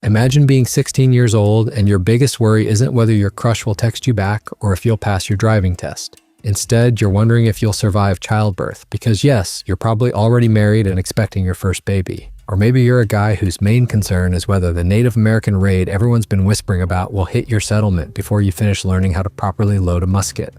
Imagine being 16 years old and your biggest worry isn't whether your crush will text you back or if you'll pass your driving test. Instead, you're wondering if you'll survive childbirth because yes, you're probably already married and expecting your first baby. Or maybe you're a guy whose main concern is whether the Native American raid everyone's been whispering about will hit your settlement before you finish learning how to properly load a musket.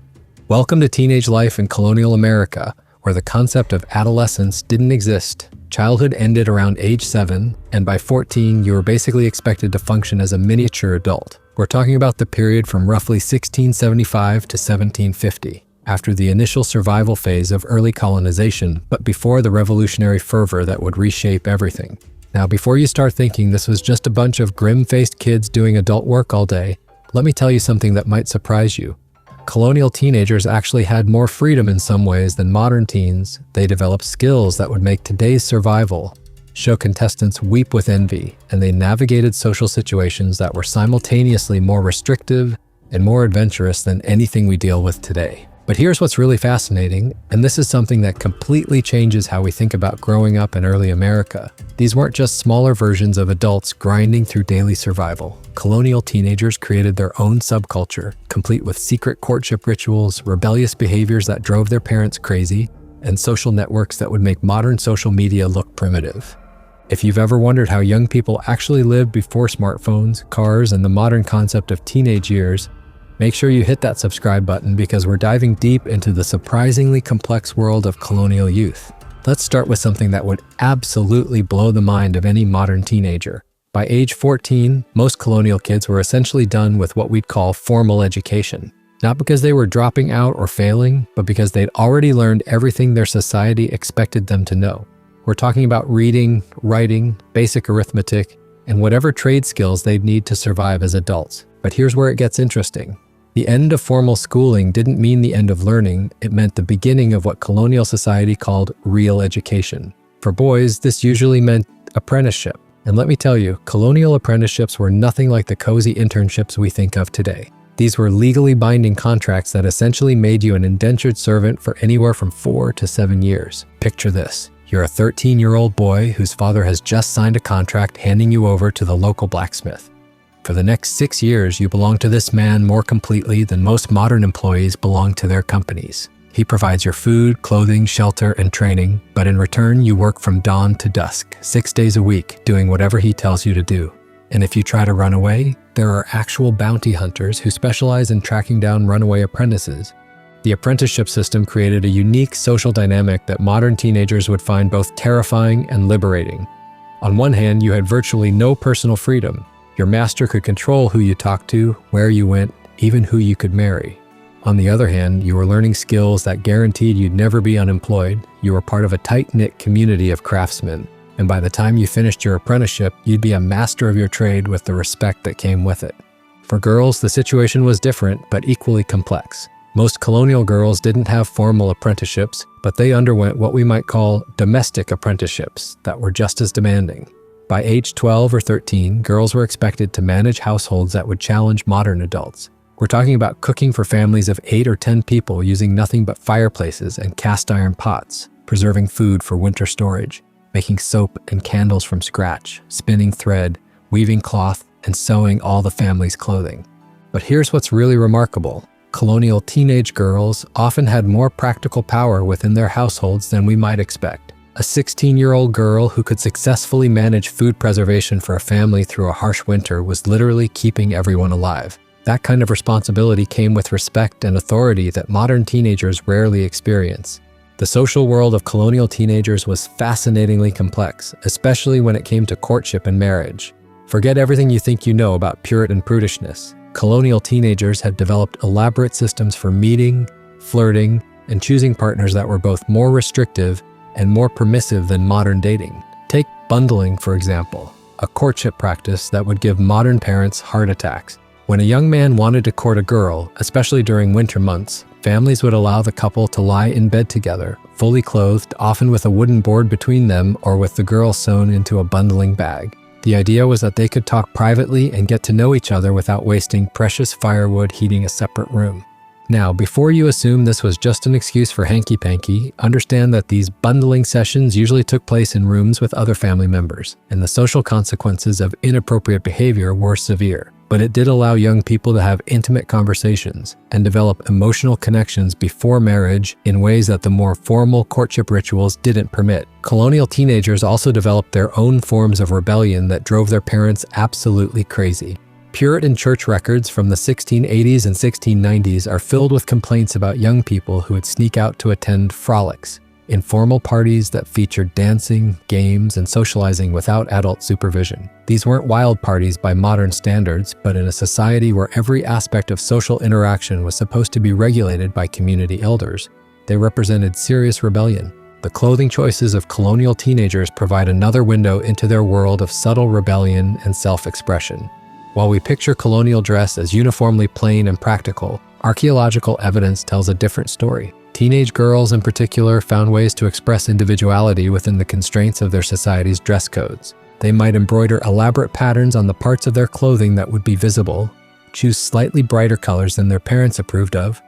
Welcome to teenage life in colonial America, where the concept of adolescence didn't exist. Childhood ended around age 7, and by 14, you were basically expected to function as a miniature adult. We're talking about the period from roughly 1675 to 1750, after the initial survival phase of early colonization, but before the revolutionary fervor that would reshape everything. Now, before you start thinking this was just a bunch of grim-faced kids doing adult work all day, let me tell you something that might surprise you. Colonial teenagers actually had more freedom in some ways than modern teens. They developed skills that would make today's survival show contestants weep with envy, and they navigated social situations that were simultaneously more restrictive and more adventurous than anything we deal with today. But here's what's really fascinating, and this is something that completely changes how we think about growing up in early America. These weren't just smaller versions of adults grinding through daily survival. Colonial teenagers created their own subculture, complete with secret courtship rituals, rebellious behaviors that drove their parents crazy, and social networks that would make modern social media look primitive. If you've ever wondered how young people actually lived before smartphones, cars, and the modern concept of teenage years, make sure you hit that subscribe button because we're diving deep into the surprisingly complex world of colonial youth. Let's start with something that would absolutely blow the mind of any modern teenager. By age 14, most colonial kids were essentially done with what we'd call formal education. Not because they were dropping out or failing, but because they'd already learned everything their society expected them to know. We're talking about reading, writing, basic arithmetic, and whatever trade skills they'd need to survive as adults. But here's where it gets interesting. The end of formal schooling didn't mean the end of learning, it meant the beginning of what colonial society called real education. For boys, this usually meant apprenticeship. And let me tell you, colonial apprenticeships were nothing like the cozy internships we think of today. These were legally binding contracts that essentially made you an indentured servant for anywhere from 4 to 7 years. Picture this. You're a 13-year-old boy whose father has just signed a contract handing you over to the local blacksmith. For the next 6 years, you belong to this man more completely than most modern employees belong to their companies. He provides your food, clothing, shelter, and training, but in return, you work from dawn to dusk, 6 days a week, doing whatever he tells you to do. And if you try to run away, there are actual bounty hunters who specialize in tracking down runaway apprentices. The apprenticeship system created a unique social dynamic that modern teenagers would find both terrifying and liberating. On one hand, you had virtually no personal freedom. Your master could control who you talked to, where you went, even who you could marry. On the other hand, you were learning skills that guaranteed you'd never be unemployed. You were part of a tight-knit community of craftsmen. And by the time you finished your apprenticeship, you'd be a master of your trade with the respect that came with it. For girls, the situation was different, but equally complex. Most colonial girls didn't have formal apprenticeships, but they underwent what we might call domestic apprenticeships that were just as demanding. By age 12 or 13, girls were expected to manage households that would challenge modern adults. We're talking about cooking for families of 8 or 10 people using nothing but fireplaces and cast iron pots, preserving food for winter storage, making soap and candles from scratch, spinning thread, weaving cloth, and sewing all the family's clothing. But here's what's really remarkable. Colonial teenage girls often had more practical power within their households than we might expect. A 16-year-old girl who could successfully manage food preservation for a family through a harsh winter was literally keeping everyone alive. That kind of responsibility came with respect and authority that modern teenagers rarely experience. The social world of colonial teenagers was fascinatingly complex, especially when it came to courtship and marriage. Forget everything you think you know about Puritan prudishness. Colonial teenagers had developed elaborate systems for meeting, flirting, and choosing partners that were both more restrictive and more permissive than modern dating. Take bundling, for example, a courtship practice that would give modern parents heart attacks. When a young man wanted to court a girl, especially during winter months, families would allow the couple to lie in bed together, fully clothed, often with a wooden board between them or with the girl sewn into a bundling bag. The idea was that they could talk privately and get to know each other without wasting precious firewood heating a separate room. Now, before you assume this was just an excuse for hanky-panky, understand that these bundling sessions usually took place in rooms with other family members, and the social consequences of inappropriate behavior were severe. But it did allow young people to have intimate conversations and develop emotional connections before marriage in ways that the more formal courtship rituals didn't permit. Colonial teenagers also developed their own forms of rebellion that drove their parents absolutely crazy. Puritan church records from the 1680s and 1690s are filled with complaints about young people who would sneak out to attend frolics, informal parties that featured dancing, games, and socializing without adult supervision. These weren't wild parties by modern standards, but in a society where every aspect of social interaction was supposed to be regulated by community elders, they represented serious rebellion. The clothing choices of colonial teenagers provide another window into their world of subtle rebellion and self-expression. While we picture colonial dress as uniformly plain and practical, archaeological evidence tells a different story. Teenage girls in particular found ways to express individuality within the constraints of their society's dress codes. They might embroider elaborate patterns on the parts of their clothing that would be visible, choose slightly brighter colors than their parents approved of,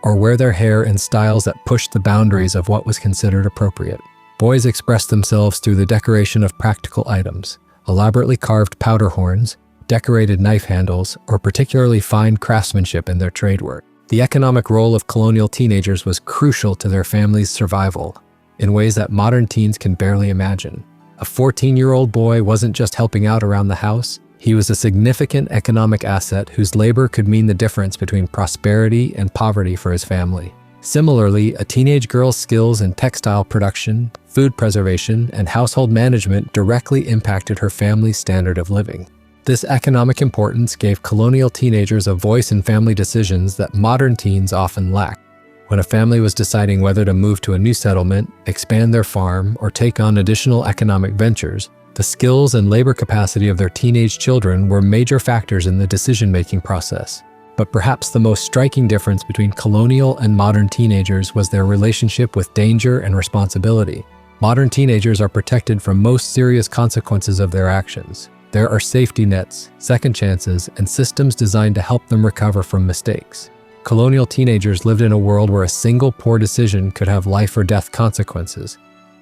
or wear their hair in styles that pushed the boundaries of what was considered appropriate. Boys expressed themselves through the decoration of practical items, elaborately carved powder horns, decorated knife handles, or particularly fine craftsmanship in their trade work. The economic role of colonial teenagers was crucial to their family's survival in ways that modern teens can barely imagine. A 14-year-old boy wasn't just helping out around the house, he was a significant economic asset whose labor could mean the difference between prosperity and poverty for his family. Similarly, a teenage girl's skills in textile production, food preservation, and household management directly impacted her family's standard of living. This economic importance gave colonial teenagers a voice in family decisions that modern teens often lack. When a family was deciding whether to move to a new settlement, expand their farm, or take on additional economic ventures, the skills and labor capacity of their teenage children were major factors in the decision-making process. But perhaps the most striking difference between colonial and modern teenagers was their relationship with danger and responsibility. Modern teenagers are protected from most serious consequences of their actions. There are safety nets, second chances, and systems designed to help them recover from mistakes. Colonial teenagers lived in a world where a single poor decision could have life or death consequences.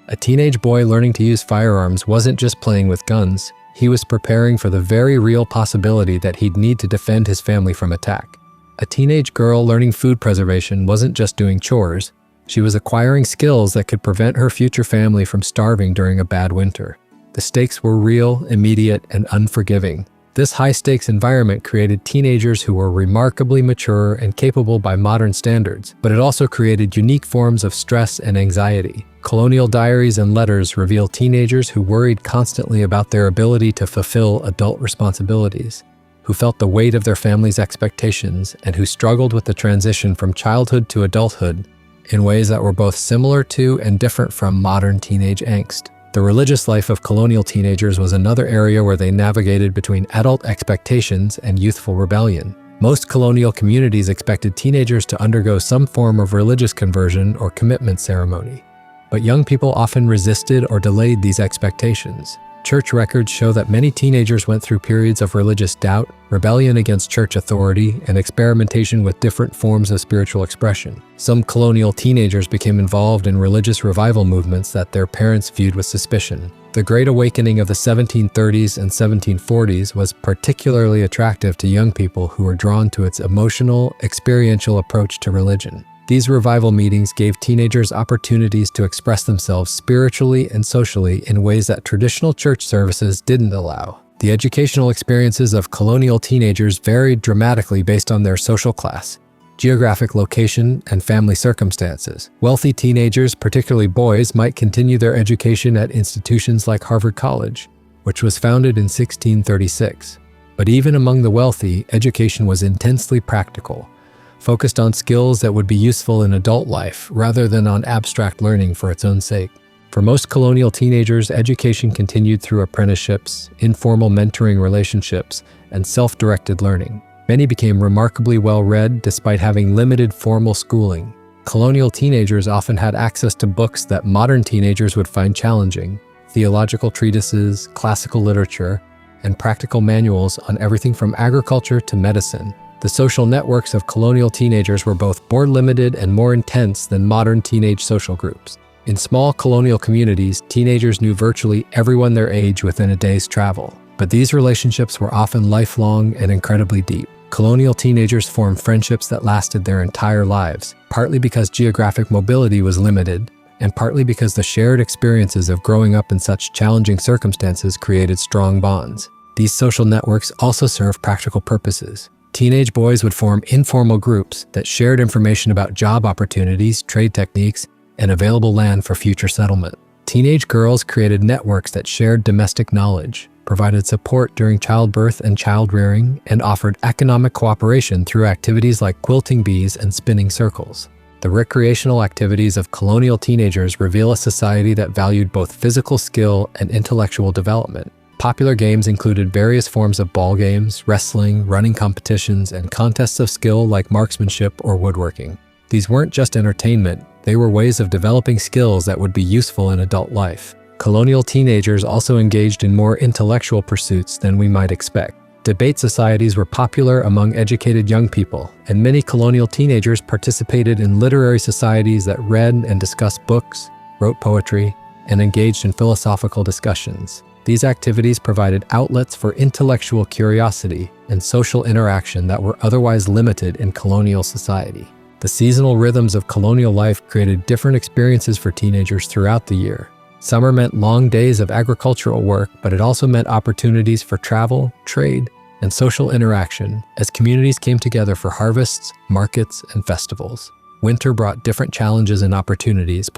A teenage boy learning to use firearms wasn't just playing with guns, he was preparing for the very real possibility that he'd need to defend his family from attack. A teenage girl learning food preservation wasn't just doing chores, she was acquiring skills that could prevent her future family from starving during a bad winter. The stakes were real, immediate, and unforgiving. This high-stakes environment created teenagers who were remarkably mature and capable by modern standards, but it also created unique forms of stress and anxiety. Colonial diaries and letters reveal teenagers who worried constantly about their ability to fulfill adult responsibilities, who felt the weight of their family's expectations, and who struggled with the transition from childhood to adulthood in ways that were both similar to and different from modern teenage angst. The religious life of colonial teenagers was another area where they navigated between adult expectations and youthful rebellion. Most colonial communities expected teenagers to undergo some form of religious conversion or commitment ceremony, but young people often resisted or delayed these expectations. Church records show that many teenagers went through periods of religious doubt, rebellion against church authority, and experimentation with different forms of spiritual expression. Some colonial teenagers became involved in religious revival movements that their parents viewed with suspicion. The Great Awakening of the 1730s and 1740s was particularly attractive to young people who were drawn to its emotional, experiential approach to religion. These revival meetings gave teenagers opportunities to express themselves spiritually and socially in ways that traditional church services didn't allow. The educational experiences of colonial teenagers varied dramatically based on their social class, geographic location, and family circumstances. Wealthy teenagers, particularly boys, might continue their education at institutions like Harvard College, which was founded in 1636. But even among the wealthy, education was intensely practical, focused on skills that would be useful in adult life rather than on abstract learning for its own sake. For most colonial teenagers, education continued through apprenticeships, informal mentoring relationships, and self-directed learning. Many became remarkably well-read despite having limited formal schooling. Colonial teenagers often had access to books that modern teenagers would find challenging: theological treatises, classical literature, and practical manuals on everything from agriculture to medicine. The social networks of colonial teenagers were both more limited and more intense than modern teenage social groups. In small colonial communities, teenagers knew virtually everyone their age within a day's travel. But these relationships were often lifelong and incredibly deep. Colonial teenagers formed friendships that lasted their entire lives, partly because geographic mobility was limited, and partly because the shared experiences of growing up in such challenging circumstances created strong bonds. These social networks also serve practical purposes. Teenage boys would form informal groups that shared information about job opportunities, trade techniques, and available land for future settlement. Teenage girls created networks that shared domestic knowledge, provided support during childbirth and child-rearing, and offered economic cooperation through activities like quilting bees and spinning circles. The recreational activities of colonial teenagers reveal a society that valued both physical skill and intellectual development. Popular games included various forms of ball games, wrestling, running competitions, and contests of skill like marksmanship or woodworking. These weren't just entertainment, they were ways of developing skills that would be useful in adult life. Colonial teenagers also engaged in more intellectual pursuits than we might expect. Debate societies were popular among educated young people, and many colonial teenagers participated in literary societies that read and discussed books, wrote poetry, and engaged in philosophical discussions. These activities provided outlets for intellectual curiosity and social interaction that were otherwise limited in colonial society. The seasonal rhythms of colonial life created different experiences for teenagers throughout the year. Summer meant long days of agricultural work, but it also meant opportunities for travel, trade, and social interaction as communities came together for harvests, markets, and festivals. Winter brought different challenges and opportunities,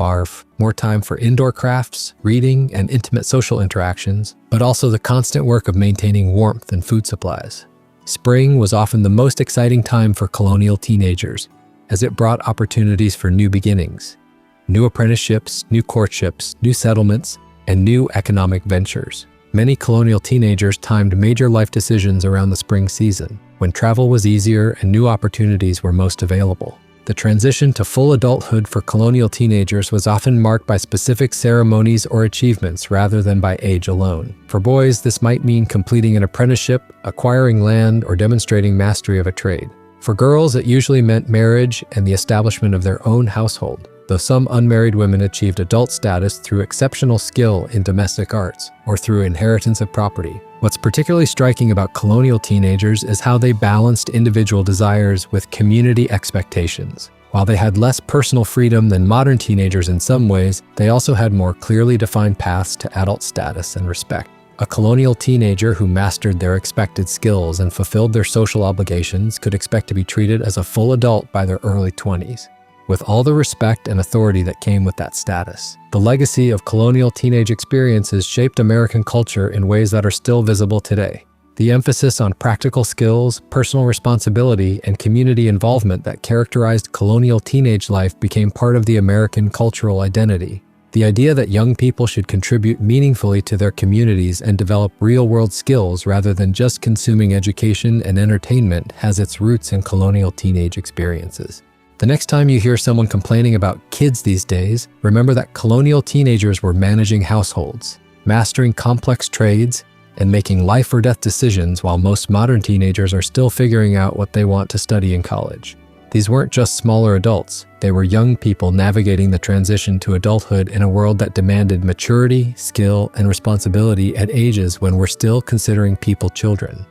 more time for indoor crafts, reading, and intimate social interactions, but also the constant work of maintaining warmth and food supplies. Spring was often the most exciting time for colonial teenagers, as it brought opportunities for new beginnings. New apprenticeships, new courtships, new settlements, and new economic ventures. Many colonial teenagers timed major life decisions around the spring season, when travel was easier and new opportunities were most available. The transition to full adulthood for colonial teenagers was often marked by specific ceremonies or achievements rather than by age alone. For boys, this might mean completing an apprenticeship, acquiring land, or demonstrating mastery of a trade. For girls, it usually meant marriage and the establishment of their own household, though some unmarried women achieved adult status through exceptional skill in domestic arts or through inheritance of property. What's particularly striking about colonial teenagers is how they balanced individual desires with community expectations. While they had less personal freedom than modern teenagers in some ways, they also had more clearly defined paths to adult status and respect. A colonial teenager who mastered their expected skills and fulfilled their social obligations could expect to be treated as a full adult by their early 20s, with all the respect and authority that came with that status. The legacy of colonial teenage experiences shaped American culture in ways that are still visible today. The emphasis on practical skills, personal responsibility, and community involvement that characterized colonial teenage life became part of the American cultural identity. The idea that young people should contribute meaningfully to their communities and develop real-world skills rather than just consuming education and entertainment has its roots in colonial teenage experiences. The next time you hear someone complaining about kids these days, remember that colonial teenagers were managing households, mastering complex trades, and making life or death decisions while most modern teenagers are still figuring out what they want to study in college. These weren't just smaller adults, they were young people navigating the transition to adulthood in a world that demanded maturity, skill, and responsibility at ages when we're still considering people children.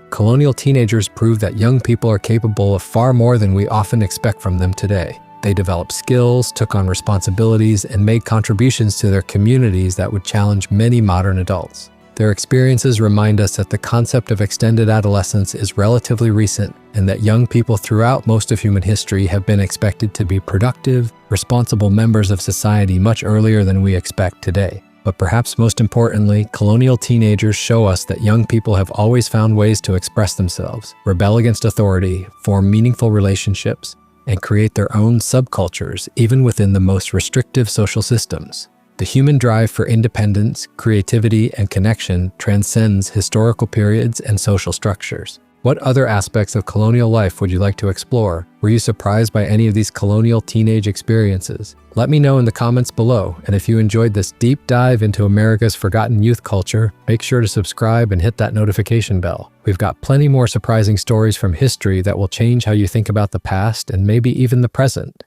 Colonial teenagers proved that young people are capable of far more than we often expect from them today. They developed skills, took on responsibilities, and made contributions to their communities that would challenge many modern adults. Their experiences remind us that the concept of extended adolescence is relatively recent, and that young people throughout most of human history have been expected to be productive, responsible members of society much earlier than we expect today. But perhaps most importantly, colonial teenagers show us that young people have always found ways to express themselves, rebel against authority, form meaningful relationships, and create their own subcultures, even within the most restrictive social systems. The human drive for independence, creativity, and connection transcends historical periods and social structures. What other aspects of colonial life would you like to explore? Were you surprised by any of these colonial teenage experiences? Let me know in the comments below, and if you enjoyed this deep dive into America's forgotten youth culture, make sure to subscribe and hit that notification bell. We've got plenty more surprising stories from history that will change how you think about the past and maybe even the present.